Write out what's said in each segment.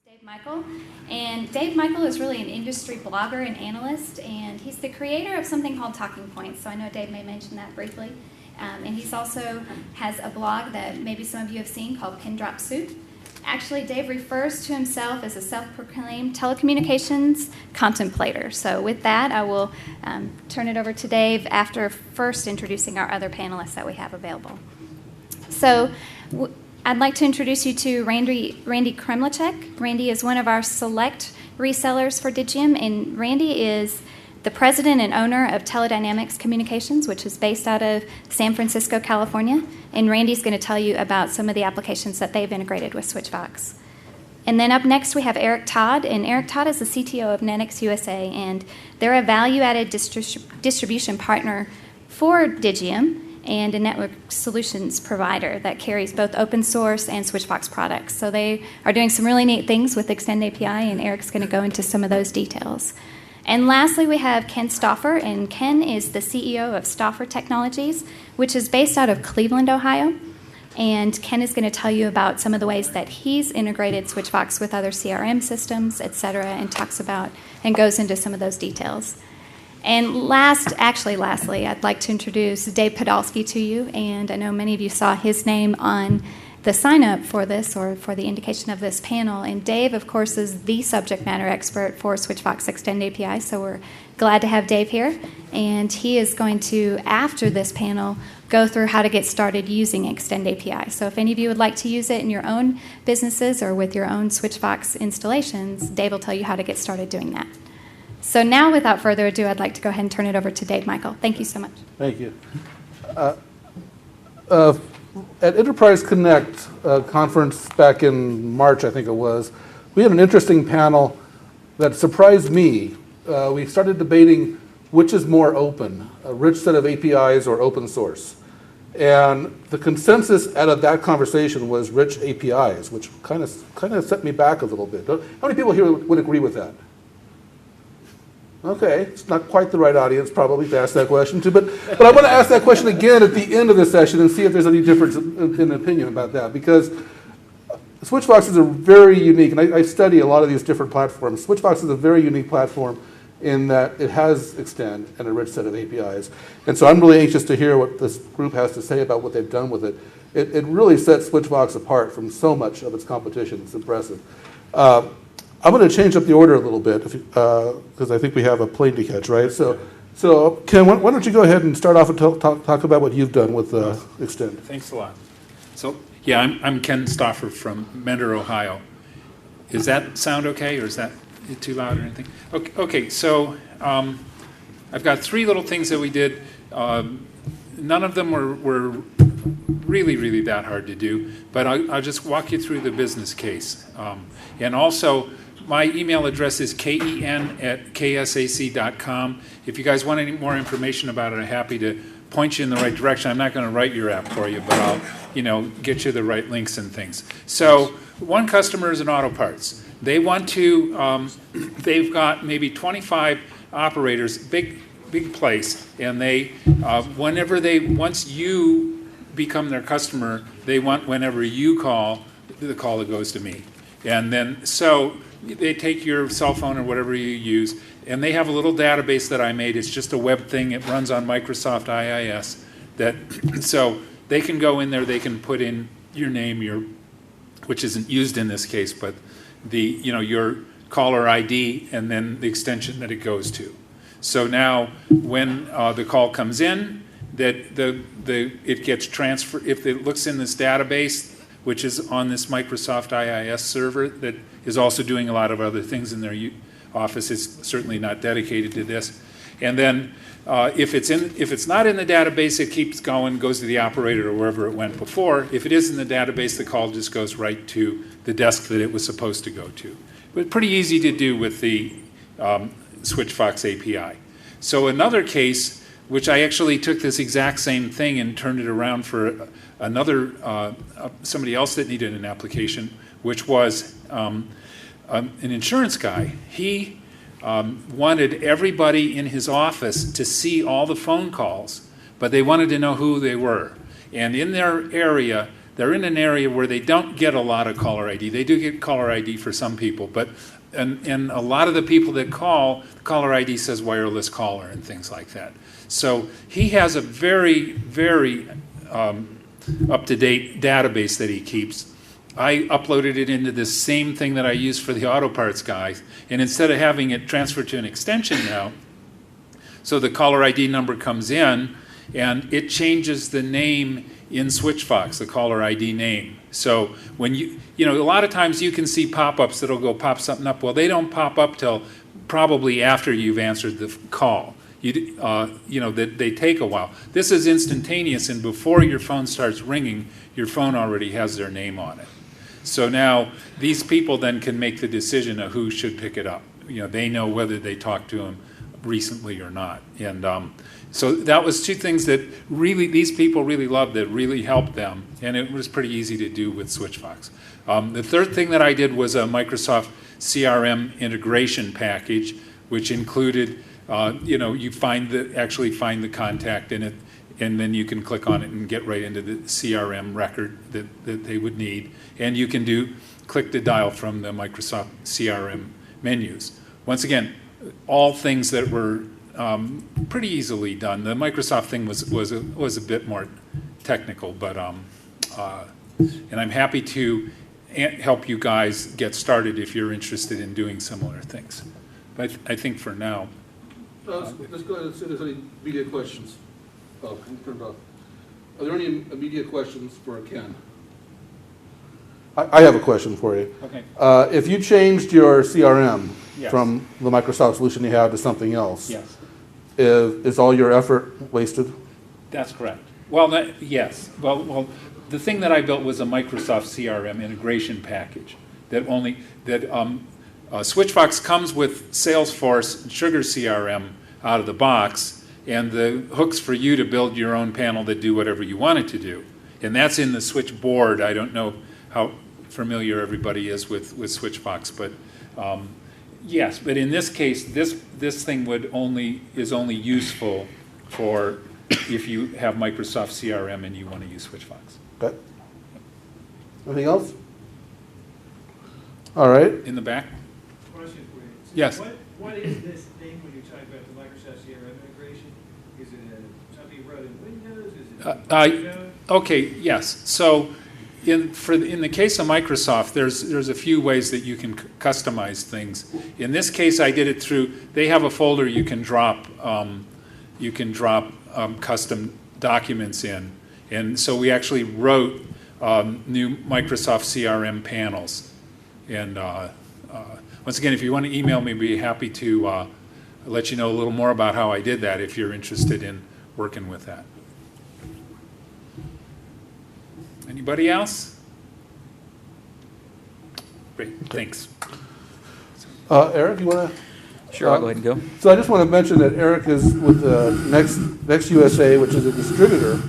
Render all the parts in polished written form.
Dave Michael, and Dave Michael is really an industry blogger and analyst, and he's the creator of something called Talking Points, so I know Dave may mention that briefly. And he's also has a blog that maybe some of you have seen called Pin Drop Soup. Actually, Dave refers to himself as a self-proclaimed telecommunications contemplator. So with that, I will turn it over to Dave after first introducing our other panelists that we have available. So I'd like to introduce you to Randy Kremlicek. Randy is one of our select resellers for Digium, and Randy is the president and owner of Teledynamics Communications, which is based out of San Francisco, California. And Randy's going to tell you about some of the applications that they've integrated with Switchvox. And then up next, we have Eric Todd. And Eric Todd is the CTO of Netix USA, and they're a value-added distribution partner for Digium and a network solutions provider that carries both open source and Switchvox products. So they are doing some really neat things with Extend API, and Eric's going to go into some of those details. And lastly, we have Ken Stauffer, and Ken is the CEO of Stauffer Technologies, which is based out of Cleveland, Ohio. And Ken is going to tell you about some of the ways that he's integrated Switchvox with other CRM systems, et cetera, and talks about and goes into some of those details. And lastly, I'd like to introduce Dave Podolsky to you, and I know many of you saw his name on the sign-up for this or for the indication of this panel. And Dave, of course, is the subject matter expert for Switchvox Extend API, so we're glad to have Dave here. And he is going to, after this panel, go through how to get started using Extend API. So if any of you would like to use it in your own businesses or with your own Switchvox installations, Dave will tell you how to get started doing that. So now, without further ado, I'd like to go ahead and turn it over to Dave Michael. Thank you so much. Thank you. At Enterprise Connect conference back in March, I think it was, we had an interesting panel that surprised me. We started debating which is more open, a rich set of APIs or open source. And the consensus out of that conversation was rich APIs, which kind of set me back a little bit. How many people here would agree with that? Okay, it's not quite the right audience probably to ask that question to, but I want to ask that question again at the end of the session and see if there's any difference in opinion about that, because Switchvox is a very unique, and I study a lot of these different platforms. Switchvox is a very unique platform in that it has Extend and a rich set of APIs. And so I'm really anxious to hear what this group has to say about what they've done with it. It really sets Switchvox apart from so much of its competition. It's impressive. I'm going to change up the order a little bit because I think we have a plane to catch, right? So Ken, why don't you go ahead and start off and talk about what you've done with Extend. Thanks a lot. So, yeah, I'm Ken Stauffer from Mentor, Ohio. Does that sound okay, or is that too loud or anything? Okay, so I've got three little things that we did. None of them were really that hard to do, but I'll just walk you through the business case. And also, my email address is ken@ksac.com. If you guys want any more information about it, I'm happy to point you in the right direction. I'm not going to write your app for you, but I'll, get you the right links and things. So one customer is an auto parts. They want to, they've got maybe 25 operators, big place, and they, once you become their customer, they want whenever you call, the call that goes to me. And then, so they take your cell phone or whatever you use, and they have a little database that I made. It's just a web thing. It runs on Microsoft IIS. So they can go in there, they can put in your name, which isn't used in this case, but your caller ID and then the extension that it goes to. So now when the call comes in, that it gets transferred. If it looks in this database, which is on this Microsoft IIS server that is also doing a lot of other things in their office. It's certainly not dedicated to this. And then if it's not in the database, it keeps going, goes to the operator or wherever it went before. If it is in the database, the call just goes right to the desk that it was supposed to go to. But pretty easy to do with the Switchvox API. So another case, which I actually took this exact same thing and turned it around for somebody else that needed an application, which was an insurance guy. He wanted everybody in his office to see all the phone calls, but they wanted to know who they were. And in their area, they're in an area where they don't get a lot of caller ID. They do get caller ID for some people, but and a lot of the people that call, the caller ID says wireless caller and things like that. So he has a very, very up-to-date database that he keeps. I uploaded it into this same thing that I use for the auto parts guys, and instead of having it transferred to an extension now, so the caller ID number comes in, and it changes the name in SwitchFox, the caller ID name. So when you know, a lot of times you can see pop-ups that'll go pop something up. Well, they don't pop up till probably after you've answered the call. You know, that they take a while. This is instantaneous, and before your phone starts ringing, your phone already has their name on it. So now these people then can make the decision of who should pick it up. You know, they know whether they talked to him recently or not. And so that was two things that really these people really loved, that really helped them, and it was pretty easy to do with SwitchFox. The third thing that I did was a Microsoft CRM integration package, which included, you know, you actually find the contact in it, and then you can click on it and get right into the CRM record that they would need. And you can click to dial from the Microsoft CRM menus. Once again, all things that were pretty easily done. The Microsoft thing was a bit more technical, but and I'm happy to help you guys get started if you're interested in doing similar things. But I think for now. Let's go ahead and see if there's any immediate questions. Oh, turn it off. Are there any immediate questions for Ken? I have a question for you. Okay. If you changed your CRM Yes. from the Microsoft solution you have to something else, Yes. is all your effort wasted? That's correct. Well, yes. Well, the thing that I built was a Microsoft CRM integration package SwitchFox comes with Salesforce and Sugar CRM out of the box, and the hooks for you to build your own panel that do whatever you want it to do. And that's in the switchboard. I don't know how familiar everybody is with SwitchFox, but yes. But in this case, this thing is only useful for if you have Microsoft CRM and you want to use SwitchFox. Okay. Anything else? All right. In the back? Question for you. Yes. What is this thing when you're talking about the Microsoft CRM integration? Is it something you wrote in Windows? Is it Okay, yes. So in the case of Microsoft, there's a few ways that you can customize things. In this case, I did it through, they have a folder you can drop custom documents in. And so we actually wrote new Microsoft CRM panels. And once again, if you want to email me, I'd be happy to let you know a little more about how I did that if you're interested in working with that. Anybody else? Great, thanks. Eric, you want to? Sure, I'll go ahead and go. So I just want to mention that Eric is with Next USA, which is a distributor.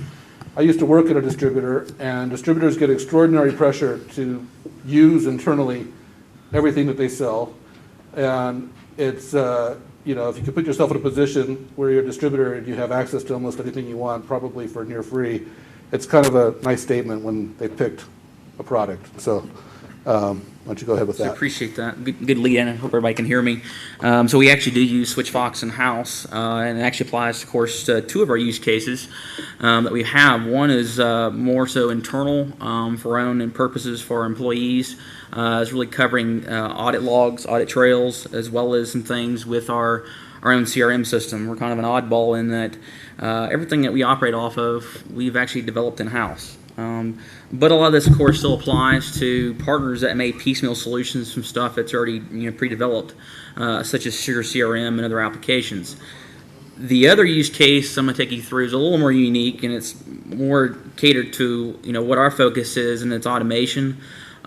I used to work at a distributor, and distributors get extraordinary pressure to use internally everything that they sell. And it's, you know, if you could put yourself in a position where you're a distributor and you have access to almost anything you want, probably for near free, it's kind of a nice statement when they picked a product. So why don't you go ahead with So that? appreciate that. Good lead in. I hope everybody can hear me. So we actually do use SwitchFox in-house, and it actually applies, of course, to two of our use cases that we have. One is more so internal for our own purposes for our employees. It's really covering audit logs, audit trails, as well as some things with our own CRM system. We're kind of an oddball in that everything that we operate off of, we've actually developed in-house. But a lot of this, of course, still applies to partners that may piecemeal solutions from stuff that's already pre-developed, such as Sugar CRM and other applications. The other use case I'm going to take you through is a little more unique, and it's more catered to what our focus is, and it's automation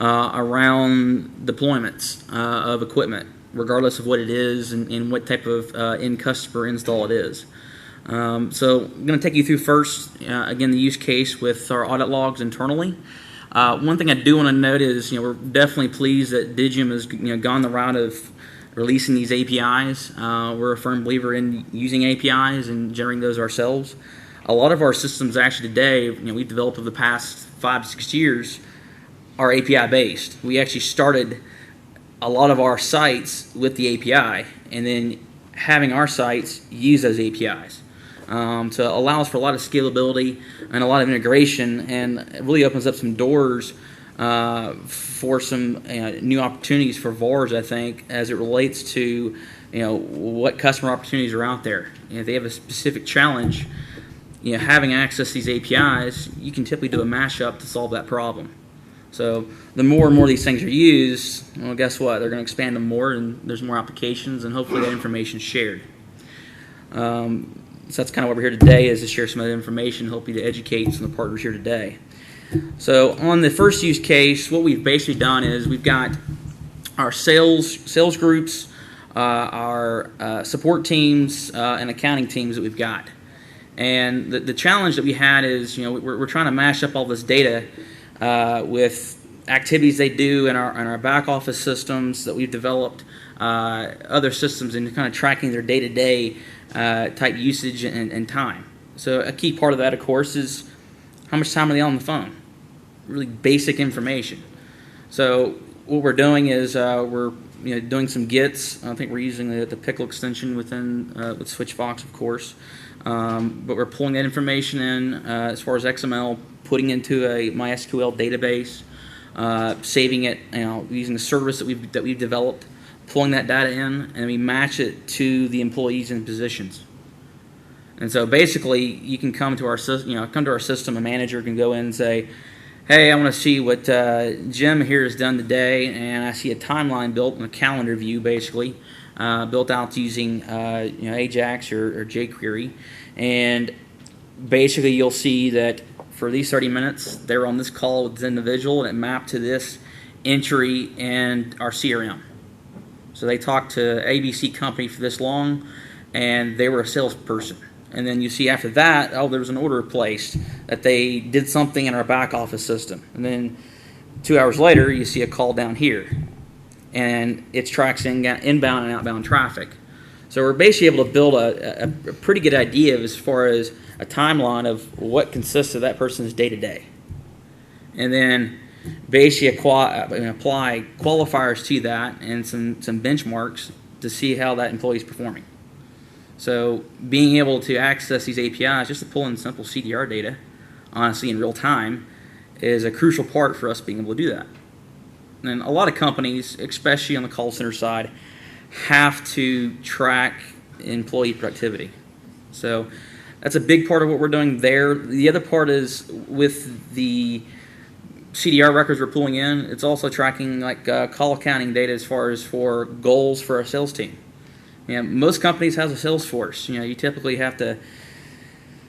around deployments of equipment, regardless of what it is and what type of end customer install it is. So I'm going to take you through first, again, the use case with our audit logs internally. One thing I do want to note is, we're definitely pleased that Digium has gone the route of releasing these APIs. We're a firm believer in using APIs and generating those ourselves. a lot of our systems actually today, we've developed over the past 5 to 6 years, are API based. We actually started a lot of our sites with the API, and then having our sites use those APIs to allow us for a lot of scalability and a lot of integration, and it really opens up some doors for some new opportunities for VARs, I think, as it relates to what customer opportunities are out there. If they have a specific challenge, having access to these APIs, you can typically do a mashup to solve that problem. So the more and more these things are used, well, guess what? They're going to expand them more, and there's more applications, and hopefully that information is shared. So that's kind of what we're here today, is to share some of that information, hopefully to educate some of the partners here today. So on the first use case, what we've basically done is we've got our sales groups, our support teams, and accounting teams that we've got. And the challenge that we had is, we're trying to mash up all this data with activities they do in our back office systems that we've developed, other systems, and kind of tracking their day-to-day type usage and time. So a key part of that, of course, is how much time are they on the phone? Really basic information. So what we're doing is we're doing some gets. I think we're using the pickle extension with SwitchFox, of course. But we're pulling that information in as far as XML, putting into a MySQL database, saving it, using the service that we've developed, pulling that data in, and we match it to the employees and positions. And so basically, you can come to our system. A manager can go in and say, "Hey, I want to see what Jim here has done today," and I see a timeline built in a calendar view, basically built out using Ajax or jQuery, and basically you'll see that for these 30 minutes, they're on this call with this individual, and it mapped to this entry in our CRM. So they talked to ABC company for this long, and they were a salesperson. And then you see after that, there was an order placed, that they did something in our back office system. And then 2 hours later, you see a call down here. And it tracks inbound and outbound traffic. So we're basically able to build a pretty good idea as far as a timeline of what consists of that person's day-to-day. And then basically apply qualifiers to that and some benchmarks to see how that employee is performing. So being able to access these APIs just to pull in simple CDR data, honestly in real time, is a crucial part for us being able to do that. And a lot of companies, especially on the call center side, have to track employee productivity. So that's a big part of what we're doing there. The other part is with the CDR records we're pulling in, it's also tracking call counting data as far as for goals for our sales team. Most companies have a sales force. You typically have to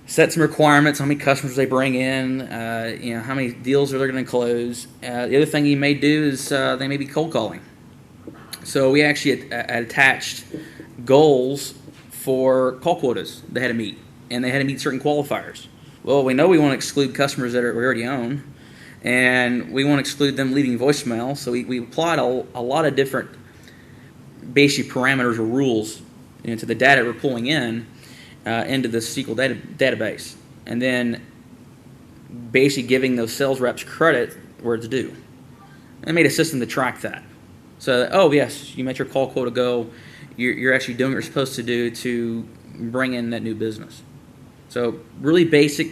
set some requirements, how many customers they bring in, how many deals are they going to close. The other thing you may do is they may be cold calling. So we actually attached goals for call quotas they had to meet, and they had to meet certain qualifiers. Well, we know we want to exclude customers that we already own, and we want to exclude them leaving voicemail, so we applied a lot of different basic parameters or rules to the data we're pulling in into the SQL database, and then basically giving those sales reps credit where it's due. And made a system to track that. So, oh yes, you met your call quota goal. You're actually doing what you're supposed to do to bring in that new business. So really basic,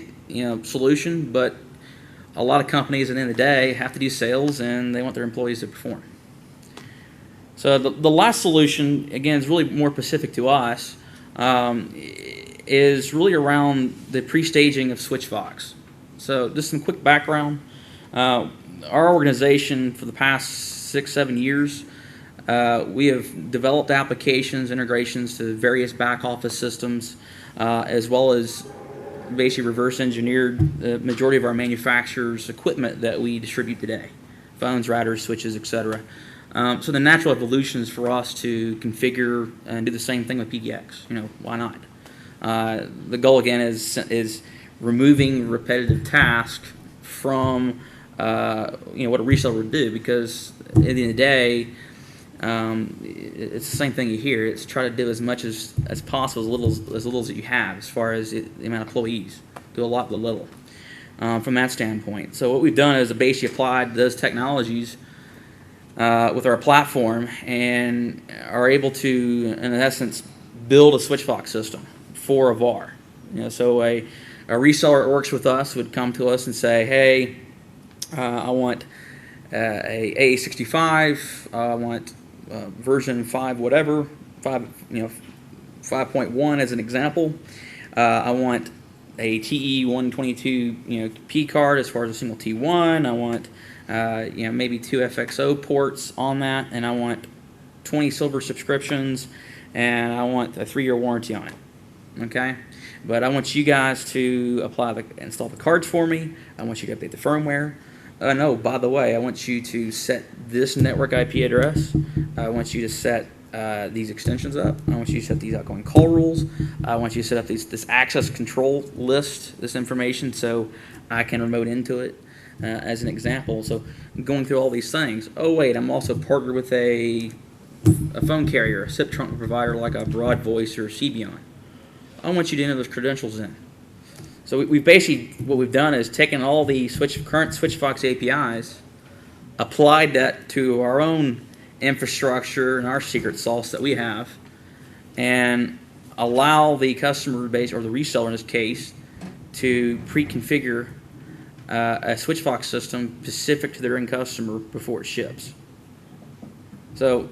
solution, but a lot of companies at the end of the day have to do sales, and they want their employees to perform. So the last solution, again, is really more specific to us, is really around the pre-staging of SwitchFox. So just some quick background. Our organization for the past 6-7 years, we have developed applications, integrations to various back office systems, as well as basically reverse engineered the majority of our manufacturers' equipment that we distribute today. Phones, routers, switches, etc. So the natural evolution is for us to configure and do the same thing with PDX. Why not? The goal again is removing repetitive tasks from what a reseller would do, because at the end of the day, it's the same thing you hear. It's try to do as much as possible, as little as you have, as far as the amount of employees. do a lot with little from that standpoint. So what we've done is basically applied those technologies with our platform and are able to, in essence, build a SwitchVox system for a VAR. So a reseller that works with us would come to us and say, hey, I want a AA65, I want version 5 whatever, 5.1 as an example. I want a TE122 P card as far as a single T1. I want maybe 2 FXO ports on that, and I want 20 silver subscriptions, and I want a 3-year warranty on it. Okay, but I want you guys to install the cards for me. I want you to update the firmware. No, by the way, I want you to set this network IP address. I want you to set these extensions up. I want you to set these outgoing call rules. I want you to set up this access control list, this information, so I can remote into it. As an example, so going through all these things. Oh wait, I'm also partnered with a phone carrier, a SIP trunk provider like a Broad Voice or Cbion. I want you to enter those credentials in. So we've basically, what we've done is taken all the current SwitchVox APIs, applied that to our own infrastructure and our secret sauce that we have, and allow the customer base, or the reseller in this case, to pre-configure a SwitchVox system specific to their end customer before it ships. So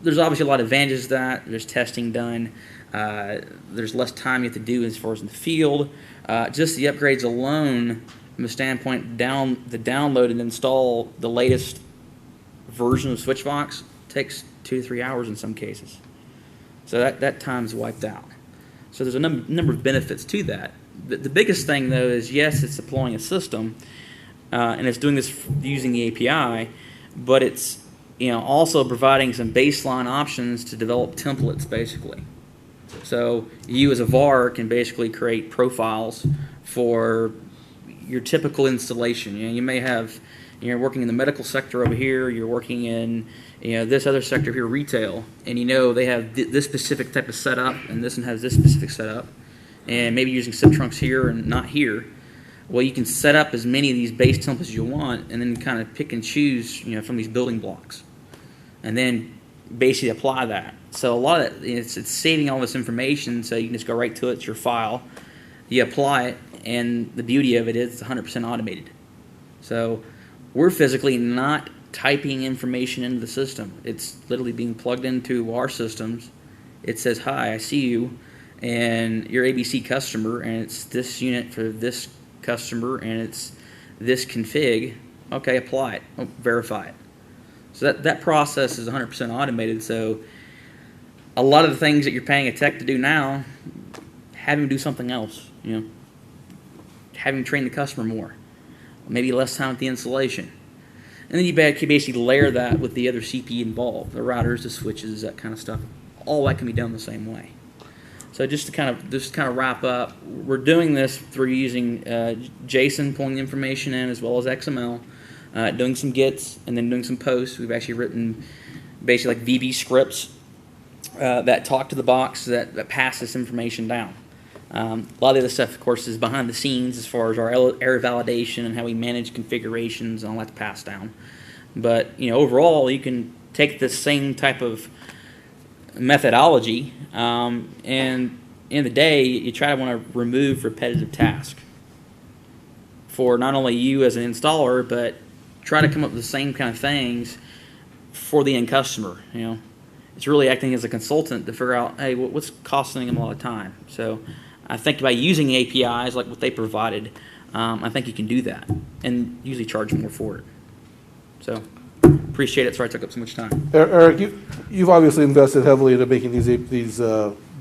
there's obviously a lot of advantages to that. There's testing done. There's less time you have to do as far as in the field. Just the upgrades alone, from the standpoint the download and install the latest version of SwitchVox takes 2 to 3 hours in some cases. So that time's wiped out. So there's a number of benefits to that. The biggest thing, though, is yes, it's deploying a system, and it's doing this using the API, but it's also providing some baseline options to develop templates, basically. So you as a VAR can basically create profiles for your typical installation. You may have, you're working in the medical sector over here, you're working in this other sector here, retail, and they have this specific type of setup, and this one has this specific setup, and maybe using SIP trunks here and not here. Well, you can set up as many of these base templates as you want, and then kind of pick and choose from these building blocks, and then basically apply that. So a lot of that, it's saving all this information, so you can just go right to it. It's your file. You apply it, and the beauty of it is it's 100% automated. So we're physically not typing information into the system. It's literally being plugged into our systems. It says, hi, I see you, and you're ABC customer, and it's this unit for this customer, and it's this config. Okay, apply it. Oh, verify it. So that process is 100% automated. So a lot of the things that you're paying a tech to do now, have him do something else. Have him train the customer more. Maybe less time at the installation. And then you can basically layer that with the other CP involved, the routers, the switches, that kind of stuff. All that can be done the same way. So just to kind of wrap up, we're doing this through using JSON, pulling information in, as well as XML, doing some gets, and then doing some posts. We've actually written basically like VB scripts that talk to the box that pass this information down. A lot of the other stuff, of course, is behind the scenes as far as our error validation and how we manage configurations and all that to pass down. But overall, you can take the same type of methodology, and in the day, you try to want to remove repetitive tasks for not only you as an installer, but try to come up with the same kind of things for the end customer. It's really acting as a consultant to figure out, hey, what's costing them a lot of time. So I think by using APIs like what they provided, I think you can do that and usually charge more for it. So appreciate it. Sorry I took up so much time. Eric, you've obviously invested heavily into making these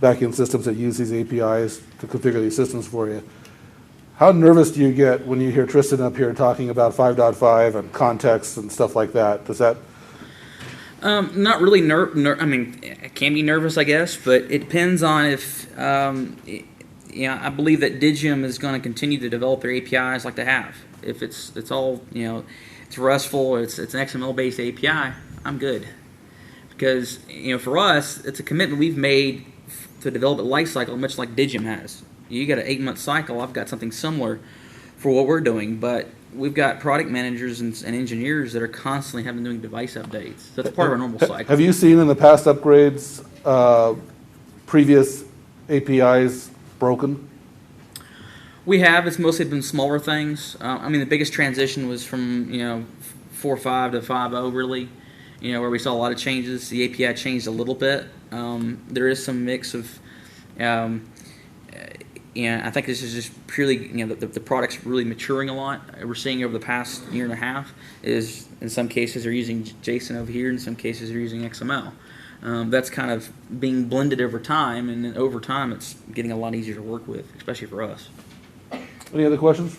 back-end systems that use these APIs to configure these systems for you. How nervous do you get when you hear Tristan up here talking about 5.5 and context and stuff like that? Does that... Not really. I mean, I can be nervous, I guess, but it depends on if... I believe that Digium is going to continue to develop their APIs like they have. If it's all, it's RESTful, or it's an XML-based API, I'm good. Because, for us, it's a commitment we've made to develop a lifecycle, much like Digium has. You got an 8-month cycle. I've got something similar for what we're doing, but we've got product managers and engineers that are constantly having doing device updates. That's part of our normal cycle. Have you seen in the past upgrades previous APIs broken? We have. It's mostly been smaller things. I mean, the biggest transition was from 4.5 to 5.0, really. Where we saw a lot of changes. The API changed a little bit. There is some mix of, I think this is just purely, the product's really maturing a lot. We're seeing over the past year and a half is in some cases they're using JSON over here, in some cases they're using XML. That's kind of being blended over time, and then over time it's getting a lot easier to work with, especially for us. Any other questions?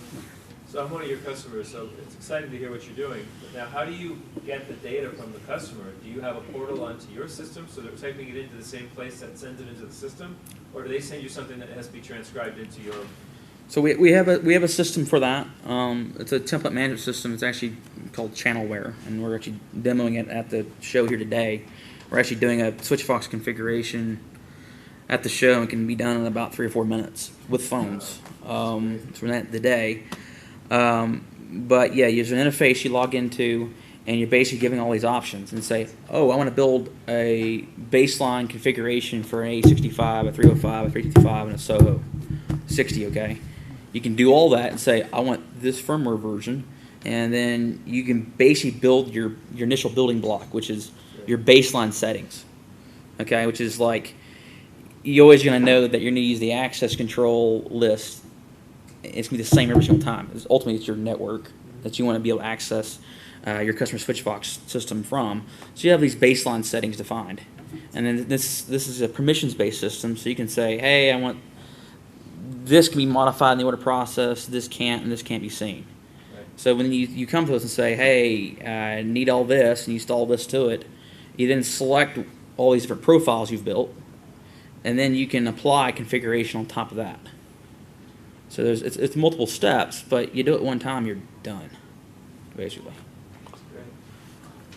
So I'm one of your customers, so it's exciting to hear what you're doing. But now, how do you get the data from the customer? Do you have a portal onto your system so they're typing it into the same place that sends it into the system? Or do they send you something that has to be transcribed into your... So we have a system for that. It's a template management system. It's actually called Channelware, and we're actually demoing it at the show here today. We're actually doing a SwitchFox configuration at the show, and can be done in about 3 or 4 minutes with phones. For that the day. But yeah, there's an interface you log into, and you're basically giving all these options and say, oh, I want to build a baseline configuration for an A65, a 305, a 355, and a Soho 60, okay? You can do all that and say, I want this firmware version, and then you can basically build your initial building block, which is your baseline settings, okay? Which is like, you're always going to know that you're going to use the access control list. It's going to be the same every single time. Ultimately, it's your network that you want to be able to access your customer SwitchFox system from. So you have these baseline settings defined. And then this is a permissions-based system, so you can say, hey, I want this can be modified in the order process, this can't, and this can't be seen. Right. So when you come to us and say, hey, I need all this, and you install this to it, you then select all these different profiles you've built, and then you can apply configuration on top of that. So it's multiple steps, but you do it one time, you're done, basically.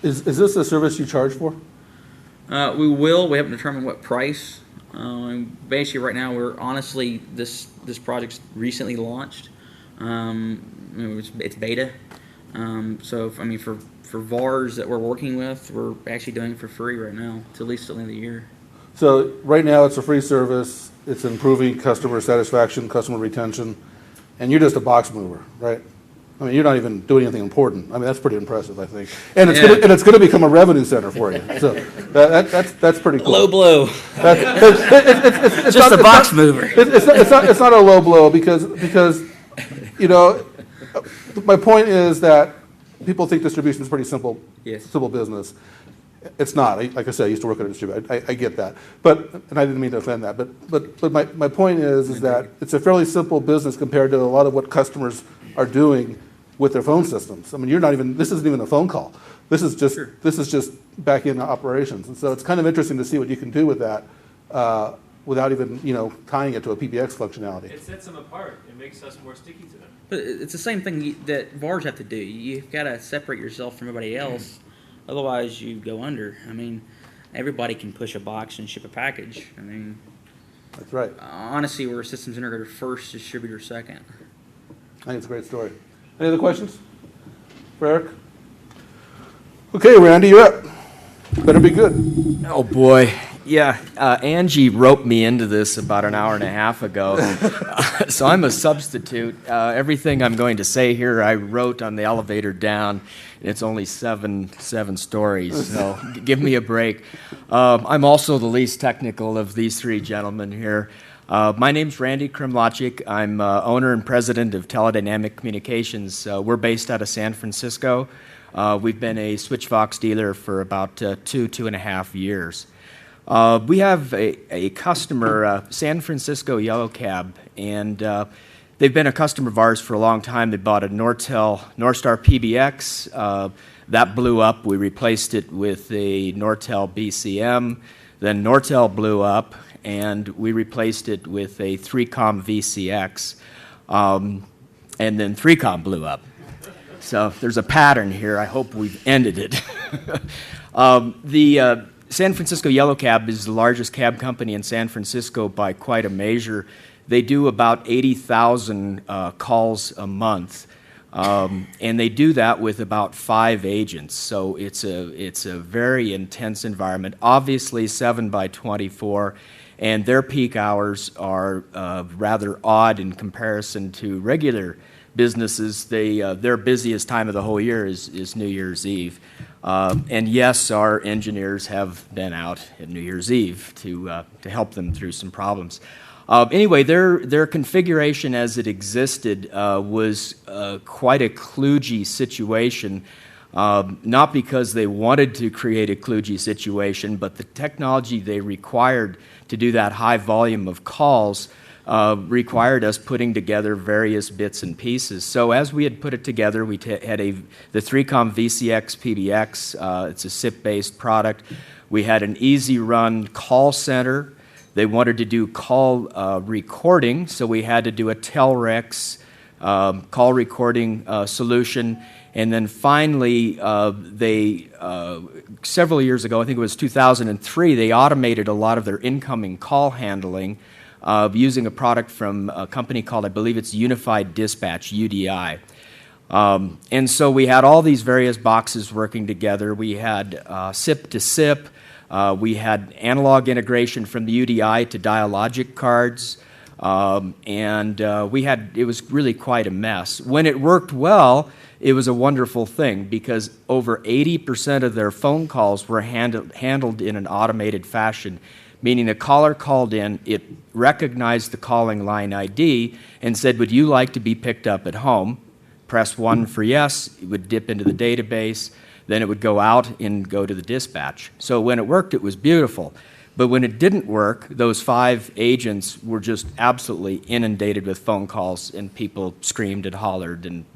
Is this a service you charge for? We will. We haven't determined what price. Basically, right now, this project's recently launched. It's beta. For VARs that we're working with, we're actually doing it for free right now, to at least till the end of the year. So right now it's a free service. It's improving customer satisfaction, customer retention, and you're just a box mover, right? I mean, you're not even doing anything important. I mean, that's pretty impressive, I think. And it's going to become a revenue center for you. So that's pretty cool. Low blow. It's just a box mover. It's not a low blow because my point is that people think distribution is pretty simple. Yes. Simple business. It's not. Like I said, I used to work at a distributor. I get that, and I didn't mean to offend that. But my point is that it's a fairly simple business compared to a lot of what customers are doing with their phone systems. I mean, this isn't even a phone call. This is just back end operations, and so it's kind of interesting to see what you can do with that without even tying it to a PBX functionality. It sets them apart. It makes us more sticky to them. But it's the same thing that VARs have to do. You've got to separate yourself from everybody else. Otherwise, you go under. I mean, everybody can push a box and ship a package. I mean, that's right. Honestly, we're a systems integrator first, distributor second. I think it's a great story. Any other questions for Eric? Okay, Randy, you're up. Better be good. Oh, boy. Yeah, Angie roped me into this about an hour and a half ago, so I'm a substitute. Everything I'm going to say here I wrote on the elevator down. It's only seven stories, so give me a break. I'm also the least technical of these three gentlemen here. My name's Randy Kremlachik. I'm owner and president of Teledynamic Communications. We're based out of San Francisco. We've been a SwitchFox dealer for about 2.5 years. We have a customer, San Francisco Yellow Cab, and they've been a customer of ours for a long time. They bought a Nortel Northstar PBX. That blew up. We replaced it with a Nortel BCM. Then Nortel blew up, and we replaced it with a 3Com VCX. And then 3Com blew up. So there's a pattern here. I hope we've ended it. San Francisco Yellow Cab is the largest cab company in San Francisco by quite a measure. They do about 80,000 calls a month. And they do that with about 5 agents. So it's a very intense environment. Obviously 7/24, and their peak hours are rather odd in comparison to regular businesses. Their busiest time of the whole year is New Year's Eve. And yes, our engineers have been out at New Year's Eve to help them through some problems. Anyway, their configuration as it existed was quite a kludgy situation, not because they wanted to create a kludgy situation, but the technology they required to do that high volume of calls required us putting together various bits and pieces. So as we had put it together, we had the 3Com VCX PBX. It's a SIP-based product. We had an easy run call center. They wanted to do call recording, so we had to do a Telrex call recording solution. And then finally, several years ago, I think it was 2003, they automated a lot of their incoming call handling using a product from a company called, I believe it's Unified Dispatch, UDI. And so we had all these various boxes working together. We had SIP to SIP. We had analog integration from the UDI to Dialogic cards, and it was really quite a mess. When it worked well, it was a wonderful thing because over 80% of their phone calls were handled in an automated fashion, meaning a caller called in, it recognized the calling line ID and said, "Would you like to be picked up at home?" Press 1 for yes, it would dip into the database. Then it would go out and go to the dispatch. So when it worked, it was beautiful. But when it didn't work, those 5 agents were just absolutely inundated with phone calls, and people screamed and hollered, and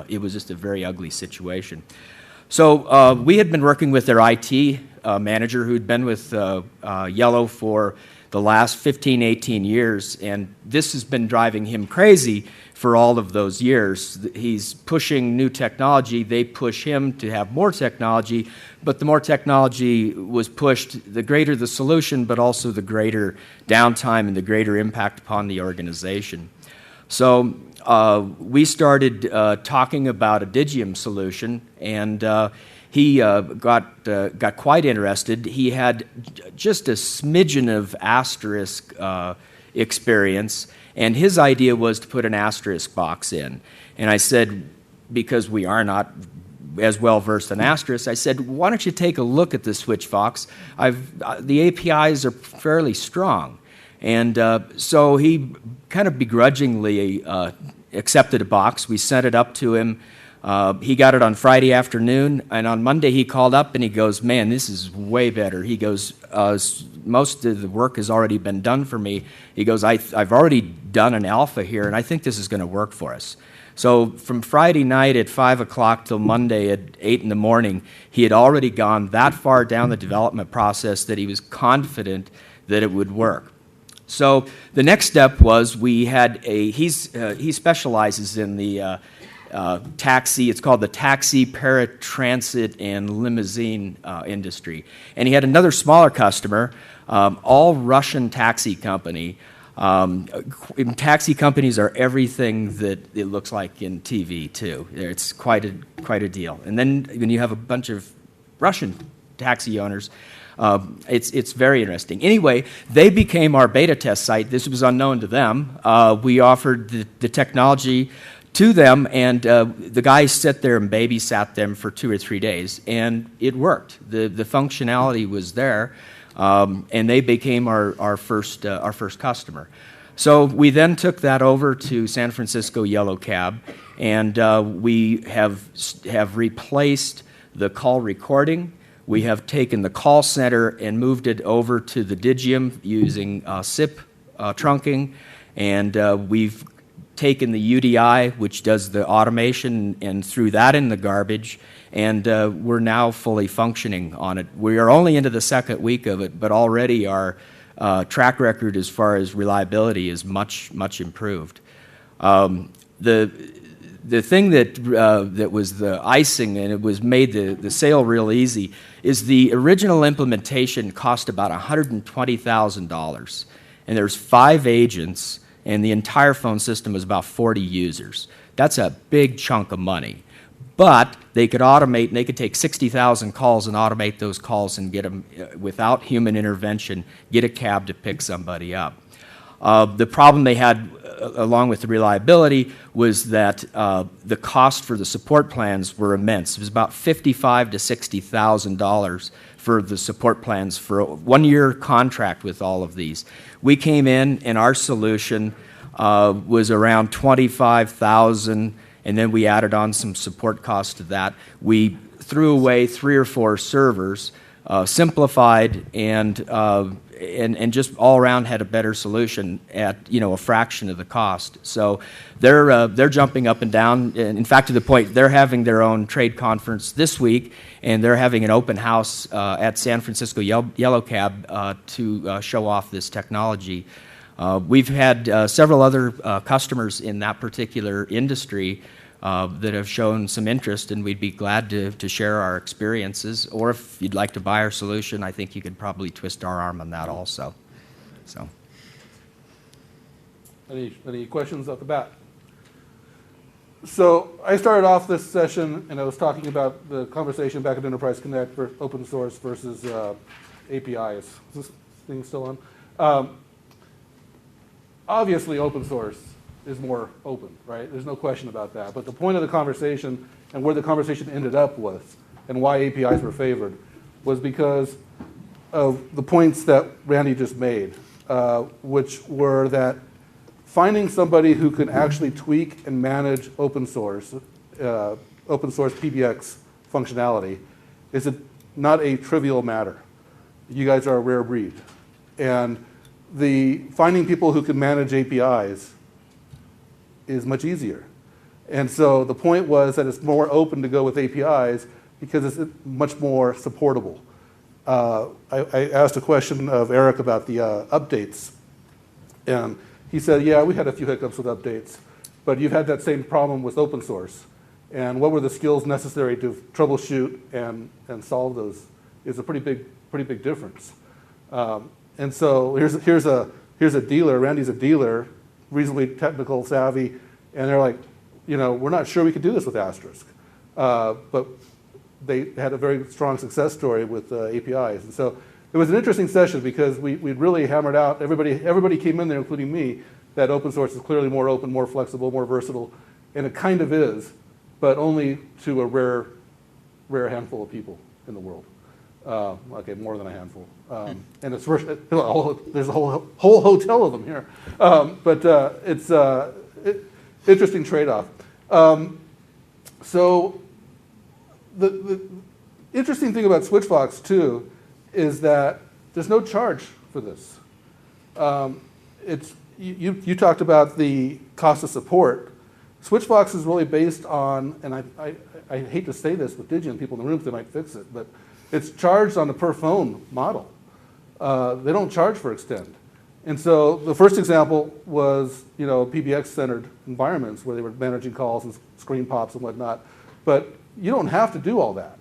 it was just a very ugly situation. So we had been working with their IT manager who'd been with Yellow for the last 15, 18 years, and this has been driving him crazy for all of those years. He's pushing new technology. They push him to have more technology, but the more technology was pushed, the greater the solution, but also the greater downtime and the greater impact upon the organization. So we started talking about a Digium solution, and he got quite interested. He had just a smidgen of asterisk experience, and his idea was to put an asterisk box in. And I said, because we are not as well versed in asterisk, I said, why don't you take a look at the SwitchVox? The APIs are fairly strong. And so he kind of begrudgingly accepted a box. We sent it up to him. He got it on Friday afternoon, and on Monday he called up and he goes, "Man, this is way better." He goes, "Most of the work has already been done for me." He goes, I've already done an alpha here, and I think this is going to work for us." So from Friday night at 5 o'clock till Monday at 8 in the morning, he had already gone that far down the development process that he was confident that it would work. So the next step was he specializes in the taxi, it's called the taxi, paratransit, and limousine industry. And he had another smaller customer, all Russian taxi company. Taxi companies are everything that it looks like in TV, too. It's quite a deal. And then when you have a bunch of Russian taxi owners, it's very interesting. Anyway, they became our beta test site. This was unknown to them. We offered the technology to them, and the guys sat there and babysat them for 2 or 3 days, and it worked. The functionality was there, and they became our first customer. So we then took that over to San Francisco Yellow Cab, and we have replaced the call recording. We have taken the call center and moved it over to the Digium using SIP trunking, and we've taken the UDI, which does the automation, and threw that in the garbage, and we're now fully functioning on it. We are only into the second week of it, but already our track record as far as reliability is much, much improved. The thing that was the icing, and it was made the sale real easy, is the original implementation cost about $120,000, and there's 5 agents, and the entire phone system was about 40 users. That's a big chunk of money. But they could automate, and they could take 60,000 calls and automate those calls and get them, without human intervention, get a cab to pick somebody up. The problem they had, along with the reliability, was that the cost for the support plans were immense. It was about $55,000 to $60,000 for the support plans for a one-year contract with all of these. We came in, and our solution was around $25,000, and then we added on some support costs to that. We threw away 3 or 4 servers, simplified, and just all around had a better solution at a fraction of the cost. So they're jumping up and down. And in fact, to the point they're having their own trade conference this week, and they're having an open house at San Francisco Yellow Cab to show off this technology. We've had several other customers in that particular industry that have shown some interest, and we'd be glad to share our experiences. Or if you'd like to buy our solution, I think you could probably twist our arm on that also. So, Any questions off the bat? So I started off this session, and I was talking about the conversation back at Enterprise Connect for open source versus APIs. Is this thing still on? Obviously, open source is more open, right? There's no question about that. But the point of the conversation and where the conversation ended up was, and why APIs were favored, was because of the points that Randy just made, which were that finding somebody who can actually tweak and manage open source PBX functionality is not a trivial matter. You guys are a rare breed. And finding people who can manage APIs is much easier. And so the point was that it's more open to go with APIs because it's much more supportable. I asked a question of Eric about the updates. And he said, yeah, we had a few hiccups with updates, but you've had that same problem with open source. And what were the skills necessary to troubleshoot and solve those is a pretty big difference. And so here's a dealer. Randy's a dealer, reasonably technical savvy, and they're like, we're not sure we could do this with Asterisk, but they had a very strong success story with APIs. And so it was an interesting session because we really hammered out. Everybody came in there, including me, that open source is clearly more open, more flexible, more versatile, and it kind of is, but only to a rare handful of people in the world. Okay, more than a handful. And it's there's a whole hotel of them here. But it's interesting trade-off. So the interesting thing about SwitchVox too is that there's no charge for this. You talked about the cost of support. SwitchVox is really based on, and I hate to say this with Digian people in the room, they might fix it, but it's charged on a per phone model. They don't charge for extend. And so the first example was, PBX-centered environments where they were managing calls and screen pops and whatnot. But you don't have to do all that.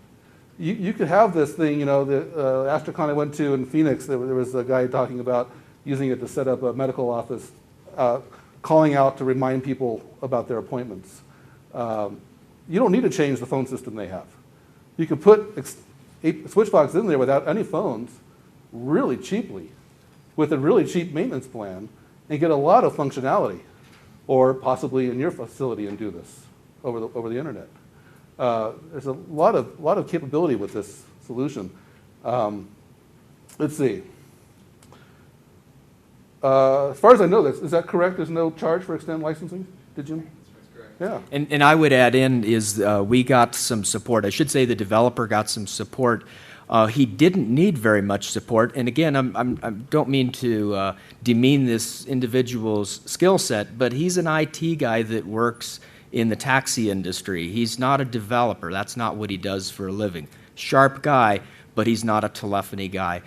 You could have this thing, the AstroCon I went to in Phoenix, there was a guy talking about using it to set up a medical office, calling out to remind people about their appointments. You don't need to change the phone system they have. You can put SwitchVox in there without any phones really cheaply with a really cheap maintenance plan and get a lot of functionality, or possibly in your facility and do this over the internet. There's a lot of capability with this solution. Let's see. As far as I know, is that correct? There's no charge for extend licensing? Did you? Yeah. And I would add in is we got some support. I should say the developer got some support. He didn't need very much support. And again, I don't mean to demean this individual's skill set, but he's an IT guy that works in the taxi industry. He's not a developer. That's not what he does for a living. Sharp guy, but he's not a telephony guy.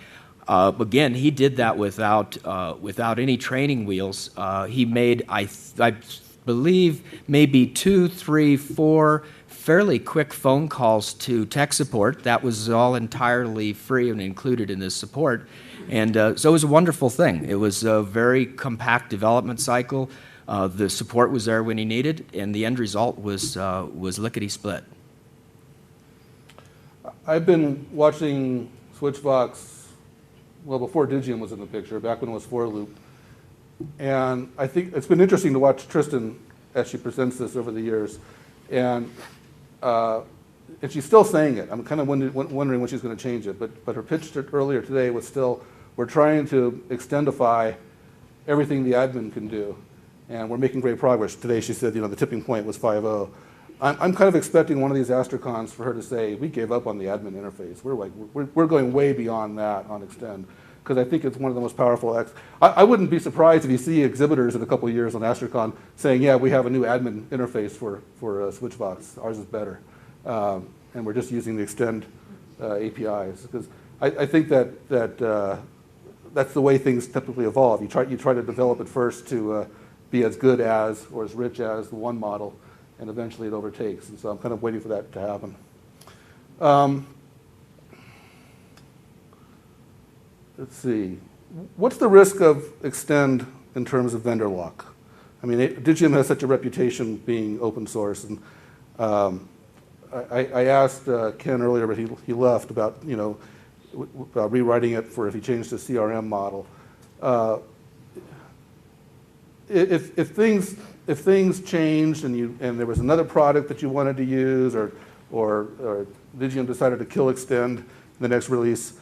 Again, he did that without any training wheels. He made, I believe, maybe 2, 3, 4 fairly quick phone calls to tech support. That was all entirely free and included in this support. And so it was a wonderful thing. It was a very compact development cycle. The support was there when he needed, and the end result was lickety-split. I've been watching SwitchVox, well, before Digium was in the picture, back when it was for-loop. And I think it's been interesting to watch Tristan as she presents this over the years. And she's still saying it. I'm kind of wondering when she's going to change it. But her pitch earlier today was still, we're trying to extendify everything the admin can do. And we're making great progress. Today she said, the tipping point was 5.0. I'm kind of expecting one of these AstroCons for her to say, we gave up on the admin interface. We're going way beyond that on Extend, because I think it's one of the most powerful. I wouldn't be surprised if you see exhibitors in a couple of years on AstroCon saying, yeah, we have a new admin interface for SwitchVox. Ours is better. And we're just using the Extend APIs. Because I think that's the way things typically evolve. You try to develop it first to be as good as or as rich as the one model, and eventually it overtakes. And so I'm kind of waiting for that to happen. Let's see. What's the risk of Extend in terms of vendor lock? I mean, Digium has such a reputation being open source, and I asked Ken earlier, but he left, about rewriting it for if he changed the CRM model. If things changed and there was another product that you wanted to use, or Digium decided to kill Extend in the next release,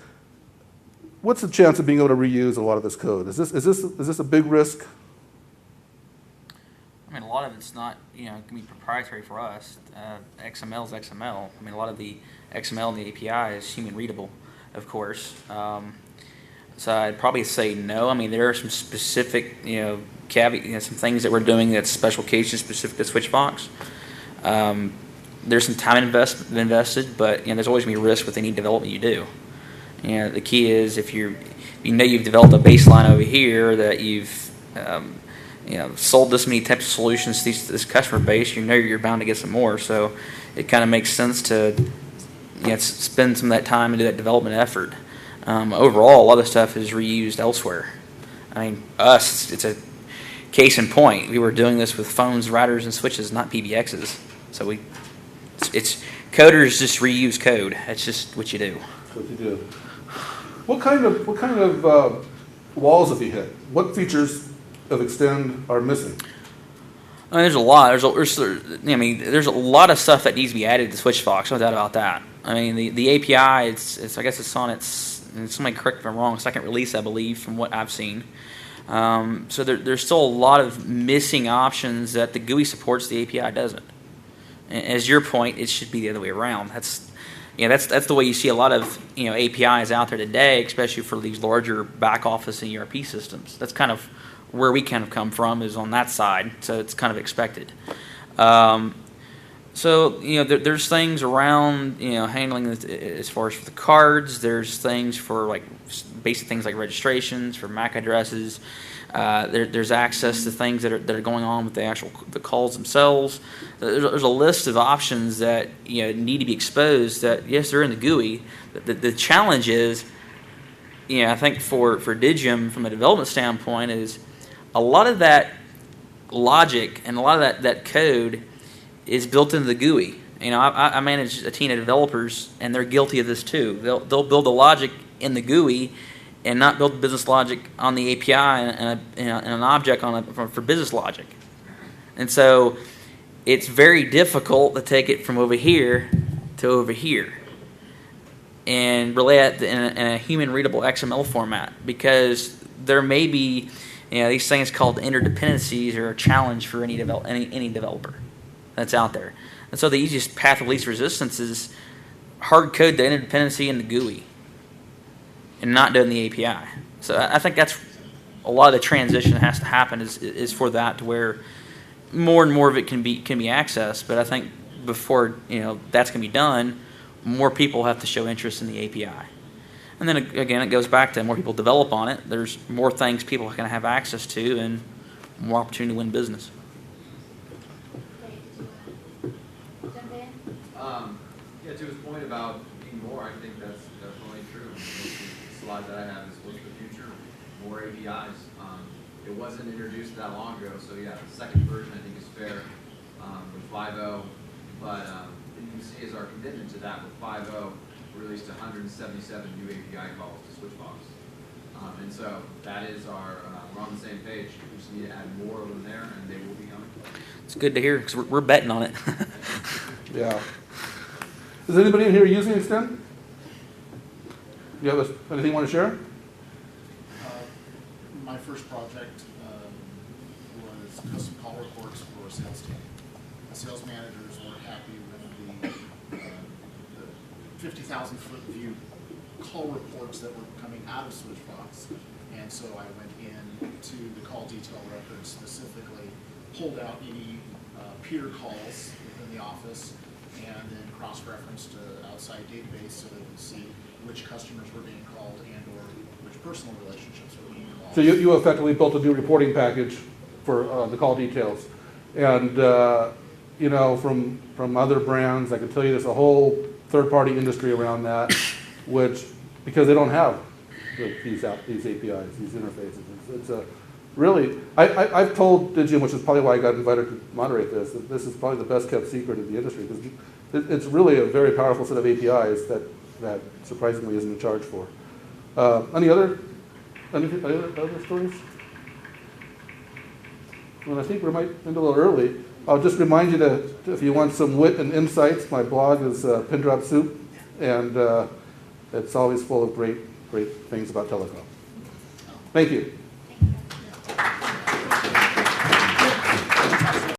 what's the chance of being able to reuse a lot of this code? Is this a big risk? I mean, a lot of it's not, can be proprietary for us. XML is XML. I mean, a lot of the XML in the API is human readable, of course. So I'd probably say no. I mean, there are some specific, caveat, some things that we're doing that's special cases specific to SwitchVox. There's some time invested, but there's always going to be risk with any development you do. The key is if you've developed a baseline over here that you've sold this many types of solutions to this customer base, you're bound to get some more. So it kind of makes sense to spend some of that time and do that development effort. Overall, a lot of stuff is reused elsewhere. I mean, it's a case in point. We were doing this with phones, routers, and switches, not PBXs. So it's coders just reuse code. That's just what you do. That's what you do. What kind of walls have you hit? What features of Extend are missing? I mean, there's a lot. There's a lot of stuff that needs to be added to SwitchVox. No doubt about that. I mean, the API, I guess it's on its, and somebody correct me if I'm wrong, second release, I believe, from what I've seen. So there's still a lot of missing options that the GUI supports, the API doesn't. And as your point, it should be the other way around. That's the way you see a lot of APIs out there today, especially for these larger back office and ERP systems. That's kind of where we kind of come from, is on that side. So it's kind of expected. There's things around handling as far as for the cards. There's things for like basic things like registrations for MAC addresses. There's access to things that are going on with the calls themselves. There's a list of options that need to be exposed. That yes, they're in the GUI. The challenge is, I think for Digium from a development standpoint, is a lot of that logic and a lot of that code is built into the GUI. I manage a team of developers, and they're guilty of this too. They'll build the logic in the GUI and not build business logic on the API and an object for business logic. And so it's very difficult to take it from over here to over here and relay it in a human readable XML format, because there may be these things called interdependencies are a challenge for any developer that's out there. And so the easiest path of least resistance is hard code the interdependency in the GUI and not doing the API. So I think that's a lot of the transition that has to happen is for that, to where more and more of it can be accessed. But I think before that's going to be done, more people have to show interest in the API. And then again, it goes back to more people develop on it. There's more things people are going to have access to, and more opportunity to win business. To his point about being seeing more, I think that's definitely true. The slide that I have is what's the future? More APIs. It wasn't introduced that long ago, so yeah, the second version I think is fair with 5.0, but you can see as our commitment to that with 5.0, we released 177 new API calls to SwitchBox. And so that is our, we're on the same page. We just need to add more of them there, and they will be coming. It's good to hear because we're betting on it. Yeah. Is anybody in here using Extend? You have anything you want to share? My first project was custom call reports for a sales team. The sales managers weren't happy with the 50,000 foot view call reports that were coming out of SwitchBox, and so I went in to the call detail records, specifically pulled out any peer calls within the office, and then cross-referenced to outside database so that we could see which customers were being called and or which personal relationships were being called. So you effectively built a new reporting package for the call details. And, you know, from other brands, I can tell you there's a whole third-party industry around that, which, because they don't have these APIs, these interfaces. It's a really, I've told Digium, which is probably why I got invited to moderate this, that this is probably the best kept secret in the industry, because it's really a very powerful set of APIs that surprisingly isn't charged for. Any other stories? Well, I think we might end a little early. I'll just remind you that if you want some wit and insights, my blog is Pin Drop Soup, and it's always full of great things about telecom. Thank you.